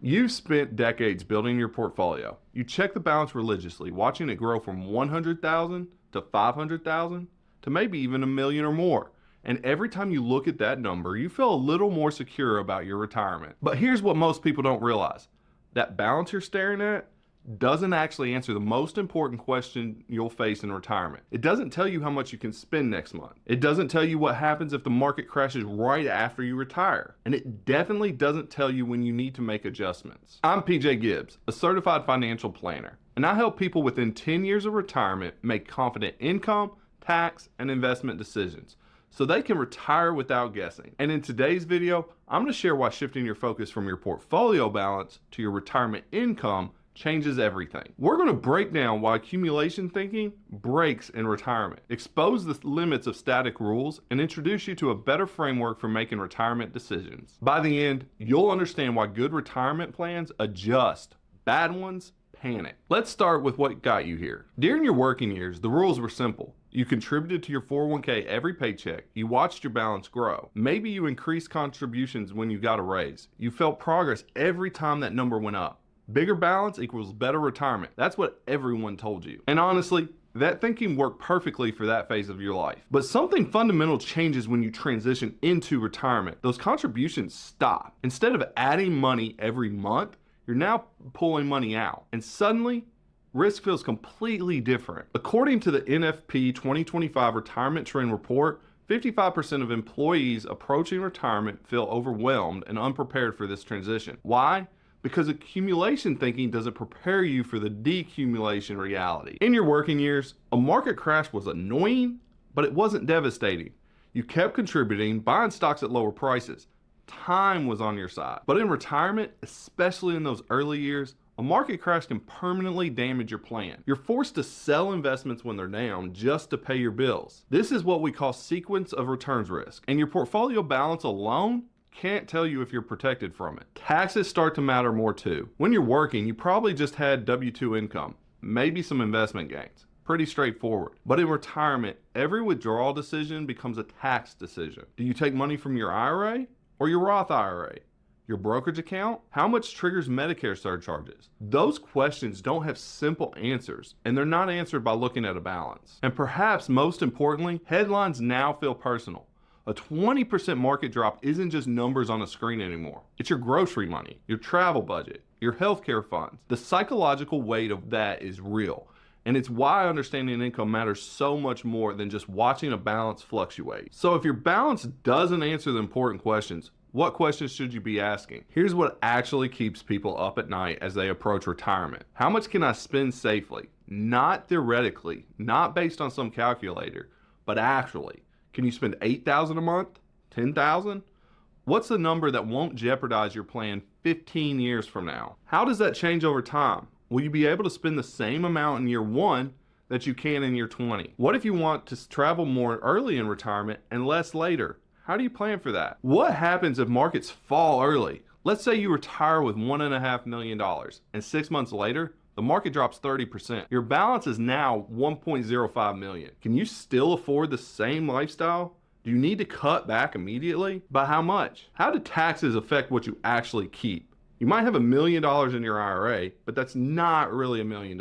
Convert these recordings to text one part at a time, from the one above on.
You've spent decades building your portfolio. You check the balance religiously, watching it grow from 100,000 to 500,000 to maybe even a million or more. And every time you look at that number, you feel a little more secure about your retirement. But here's what most people don't realize. That balance you're staring at doesn't actually answer the most important question you'll face in retirement. It doesn't tell you how much you can spend next month. It doesn't tell you what happens if the market crashes right after you retire. And it definitely doesn't tell you when you need to make adjustments. I'm PJ Gibbs, a certified financial planner, and I help people within 10 years of retirement make confident income, tax, and investment decisions so they can retire without guessing. And in today's video, I'm going to share why shifting your focus from your portfolio balance to your retirement income changes everything. We're going to break down why accumulation thinking breaks in retirement, expose the limits of static rules, and introduce you to a better framework for making retirement decisions. By the end, you'll understand why good retirement plans adjust, bad ones panic. Let's start with what got you here. During your working years, the rules were simple. You contributed to your 401k every paycheck. You watched your balance grow. Maybe you increased contributions when you got a raise. You felt progress every time that number went up. Bigger balance equals better retirement. That's what everyone told you. And honestly, that thinking worked perfectly for that phase of your life. But something fundamental changes when you transition into retirement. Those contributions stop. Instead of adding money every month, you're now pulling money out. And suddenly, risk feels completely different. According to the NFP 2025 Retirement Trend Report, 55% of employees approaching retirement feel overwhelmed and unprepared for this transition. Why? Because accumulation thinking doesn't prepare you for the decumulation reality. In your working years, a market crash was annoying, but it wasn't devastating. You kept contributing, buying stocks at lower prices. Time was on your side. But in retirement, especially in those early years, a market crash can permanently damage your plan. You're forced to sell investments when they're down just to pay your bills. This is what we call sequence of returns risk. And your portfolio balance alone can't tell you if you're protected from it. Taxes start to matter more too. When you're working, you probably just had W-2 income, maybe some investment gains. Pretty straightforward. But in retirement, every withdrawal decision becomes a tax decision. Do you take money from your IRA or your Roth IRA? Your brokerage account? How much triggers Medicare surcharges? Those questions don't have simple answers, and they're not answered by looking at a balance. And perhaps most importantly, headlines now feel personal. A 20% market drop isn't just numbers on a screen anymore. It's your grocery money, your travel budget, your healthcare funds. The psychological weight of that is real. And it's why understanding income matters so much more than just watching a balance fluctuate. So if your balance doesn't answer the important questions, what questions should you be asking? Here's what actually keeps people up at night as they approach retirement. How much can I spend safely? Not theoretically, not based on some calculator, but actually. Can you spend $8,000 a month? $10,000? What's the number that won't jeopardize your plan 15 years from now? How does that change over time? Will you be able to spend the same amount in year 1 that you can in year 20? What if you want to travel more early in retirement and less later? How do you plan for that? What happens if markets fall early? Let's say you retire with $1.5 million and 6 months later, the market drops 30%. Your balance is now $1.05 million. Can you still afford the same lifestyle? Do you need to cut back immediately? By how much? How do taxes affect what you actually keep? You might have $1 million in your IRA, but that's not really $1 million.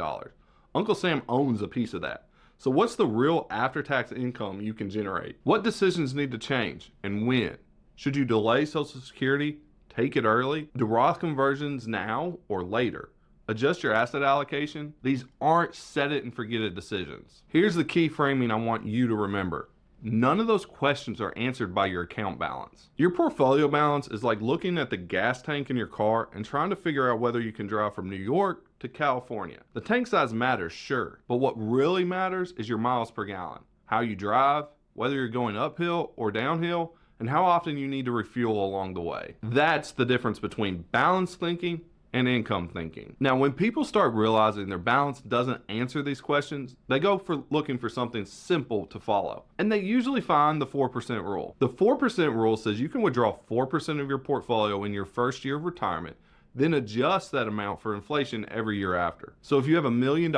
Uncle Sam owns a piece of that. So what's the real after-tax income you can generate? What decisions need to change and when? Should you delay Social Security? Take it early? Do Roth conversions now or later? Adjust your asset allocation. These aren't set it and forget it decisions. Here's the key framing I want you to remember. None of those questions are answered by your account balance. Your portfolio balance is like looking at the gas tank in your car and trying to figure out whether you can drive from New York to California. The tank size matters, sure, but what really matters is your miles per gallon, how you drive, whether you're going uphill or downhill, and how often you need to refuel along the way. That's the difference between balanced thinking and income thinking. Now, when people start realizing their balance doesn't answer these questions, they go for looking for something simple to follow. And they usually find the 4% rule. The 4% rule says you can withdraw 4% of your portfolio in your first year of retirement, then adjust that amount for inflation every year after. So if you have $1 million,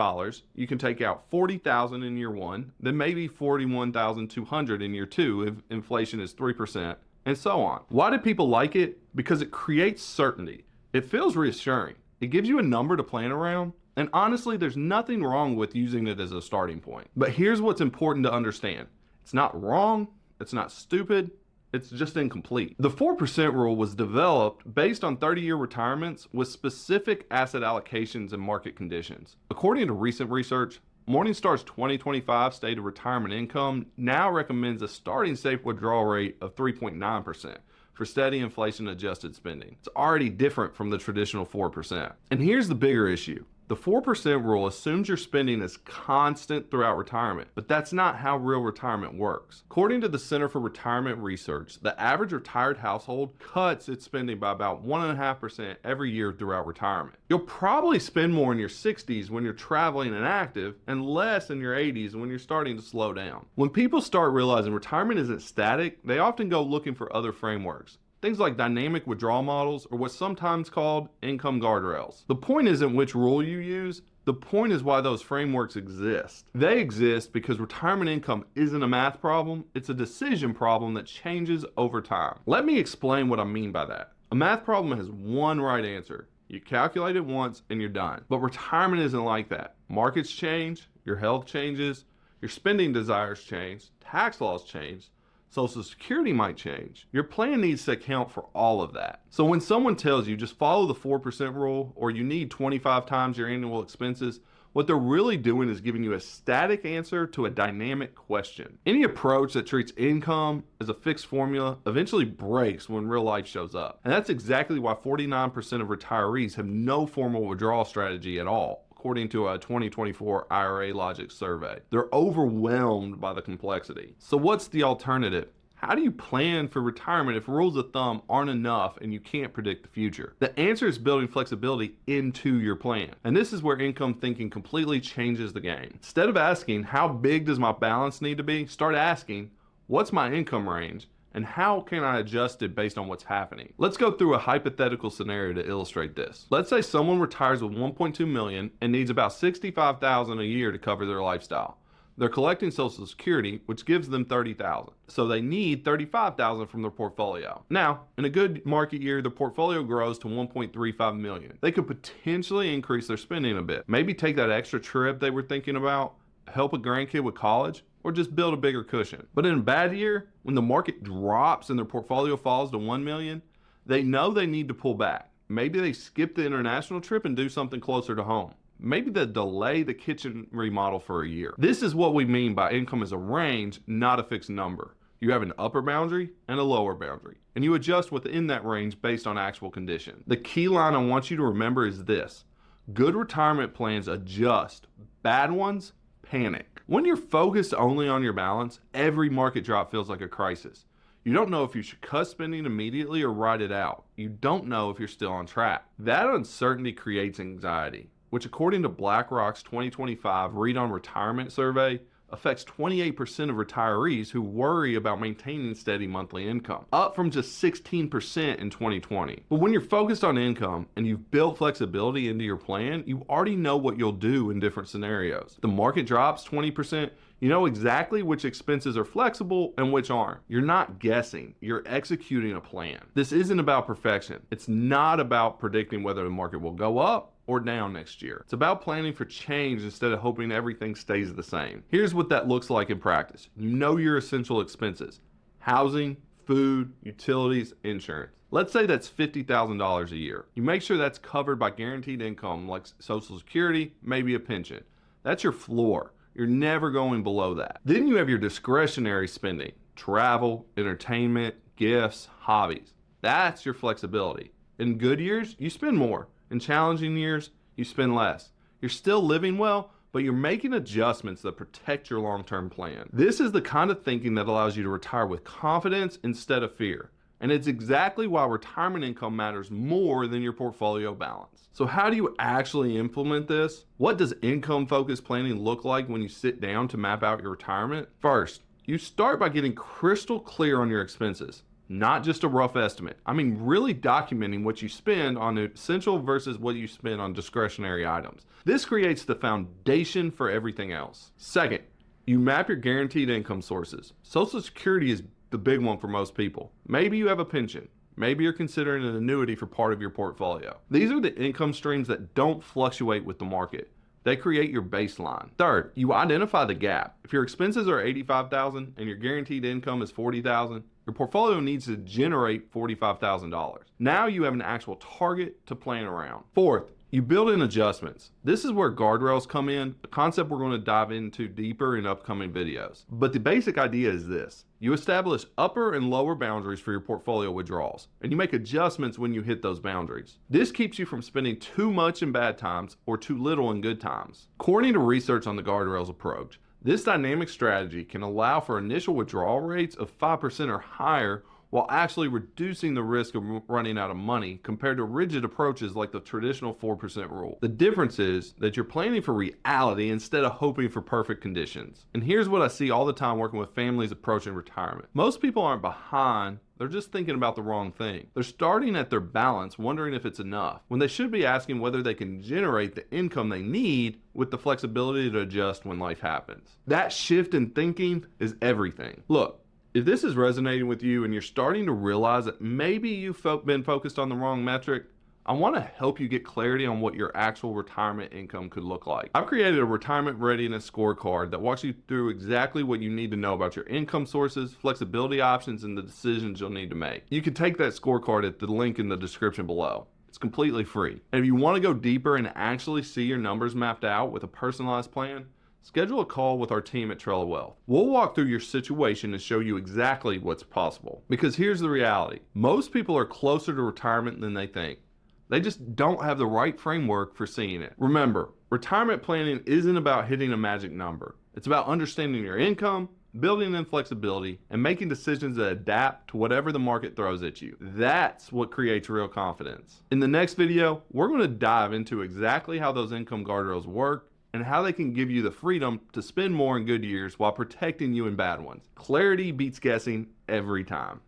you can take out $40,000 in year 1, then maybe $41,200 in year 2 if inflation is 3%, and so on. Why do people like it? Because it creates certainty. It feels reassuring. It gives you a number to plan around, and honestly, there's nothing wrong with using it as a starting point. But here's what's important to understand. It's not wrong, it's not stupid, it's just incomplete. The 4% rule was developed based on 30-year retirements with specific asset allocations and market conditions. According to recent research, Morningstar's 2025 State of Retirement Income now recommends a starting safe withdrawal rate of 3.9% for steady inflation-adjusted spending. It's already different from the traditional 4%. And here's the bigger issue. The 4% rule assumes your spending is constant throughout retirement, but that's not how real retirement works. According to the Center for Retirement Research, the average retired household cuts its spending by about 1.5% every year throughout retirement. You'll probably spend more in your 60s when you're traveling and active, and less in your 80s when you're starting to slow down. When people start realizing retirement isn't static, they often go looking for other frameworks. Things like dynamic withdrawal models, or what's sometimes called income guardrails. The point isn't which rule you use, the point is why those frameworks exist. They exist because retirement income isn't a math problem, it's a decision problem that changes over time. Let me explain what I mean by that. A math problem has one right answer. You calculate it once and you're done. But retirement isn't like that. Markets change, your health changes, your spending desires change, tax laws change, Social Security might change. Your plan needs to account for all of that. So when someone tells you just follow the 4% rule or you need 25 times your annual expenses, what they're really doing is giving you a static answer to a dynamic question. Any approach that treats income as a fixed formula eventually breaks when real life shows up. And that's exactly why 49% of retirees have no formal withdrawal strategy at all, according to a 2024 IRA Logic survey. They're overwhelmed by the complexity. So what's the alternative? How do you plan for retirement if rules of thumb aren't enough and you can't predict the future? The answer is building flexibility into your plan. And this is where income thinking completely changes the game. Instead of asking, how big does my balance need to be? Start asking, what's my income range? And how can I adjust it based on what's happening? Let's go through a hypothetical scenario to illustrate this. Let's say someone retires with $1.2 million and needs about $65,000 a year to cover their lifestyle. They're collecting Social Security, which gives them $30,000. So they need $35,000 from their portfolio. Now, in a good market year, the portfolio grows to $1.35 million. They could potentially increase their spending a bit. Maybe take that extra trip they were thinking about, help a grandkid with college, or just build a bigger cushion. But in a bad year, when the market drops and their portfolio falls to $1 million, they know they need to pull back. Maybe they skip the international trip and do something closer to home. Maybe they delay the kitchen remodel for a year. This is what we mean by income as a range, not a fixed number. You have an upper boundary and a lower boundary, and you adjust within that range based on actual conditions. The key line I want you to remember is this: good retirement plans adjust, bad ones panic. When you're focused only on your balance, every market drop feels like a crisis. You don't know if you should cut spending immediately or ride it out. You don't know if you're still on track. That uncertainty creates anxiety, which according to BlackRock's 2025 Read on Retirement survey, affects 28% of retirees who worry about maintaining steady monthly income, up from just 16% in 2020. But when you're focused on income and you've built flexibility into your plan, you already know what you'll do in different scenarios. If the market drops 20%, you know exactly which expenses are flexible and which aren't. You're not guessing, you're executing a plan. This isn't about perfection. It's not about predicting whether the market will go up or down next year. It's about planning for change instead of hoping everything stays the same. Here's what that looks like in practice. You know your essential expenses: housing, food, utilities, insurance. Let's say that's $50,000 a year. You make sure that's covered by guaranteed income like Social Security, maybe a pension. That's your floor. You're never going below that. Then you have your discretionary spending: travel, entertainment, gifts, hobbies. That's your flexibility. In good years, you spend more. In challenging years, you spend less. You're still living well, but you're making adjustments that protect your long-term plan. This is the kind of thinking that allows you to retire with confidence instead of fear. And it's exactly why retirement income matters more than your portfolio balance. So how do you actually implement this? What does income-focused planning look like when you sit down to map out your retirement? First, you start by getting crystal clear on your expenses. Not just a rough estimate. I mean, really documenting what you spend on essential versus what you spend on discretionary items. This creates the foundation for everything else. Second, you map your guaranteed income sources. Social Security is the big one for most people. Maybe you have a pension. Maybe you're considering an annuity for part of your portfolio. These are the income streams that don't fluctuate with the market. They create your baseline. Third, you identify the gap. If your expenses are $85,000 and your guaranteed income is $40,000, your portfolio needs to generate $45,000. Now you have an actual target to plan around. Fourth, you build in adjustments. This is where guardrails come in, a concept we're going to dive into deeper in upcoming videos. But the basic idea is this. You establish upper and lower boundaries for your portfolio withdrawals, and you make adjustments when you hit those boundaries. This keeps you from spending too much in bad times or too little in good times. According to research on the guardrails approach, this dynamic strategy can allow for initial withdrawal rates of 5% or higher while actually reducing the risk of running out of money compared to rigid approaches like the traditional 4% rule. The difference is that you're planning for reality instead of hoping for perfect conditions. And here's what I see all the time working with families approaching retirement. Most people aren't behind, they're just thinking about the wrong thing. They're starting at their balance, wondering if it's enough, when they should be asking whether they can generate the income they need with the flexibility to adjust when life happens. That shift in thinking is everything. Look, if this is resonating with you and you're starting to realize that maybe you've been focused on the wrong metric, I want to help you get clarity on what your actual retirement income could look like. I've created a retirement readiness scorecard that walks you through exactly what you need to know about your income sources, flexibility options, and the decisions you'll need to make. You can take that scorecard at the link in the description below. It's completely free. And if you want to go deeper and actually see your numbers mapped out with a personalized plan, schedule a call with our team at Trello Wealth. We'll walk through your situation and show you exactly what's possible. Because here's the reality. Most people are closer to retirement than they think. They just don't have the right framework for seeing it. Remember, retirement planning isn't about hitting a magic number. It's about understanding your income, building in flexibility, and making decisions that adapt to whatever the market throws at you. That's what creates real confidence. In the next video, we're going to dive into exactly how those income guardrails work and how they can give you the freedom to spend more in good years while protecting you in bad ones. Clarity beats guessing every time.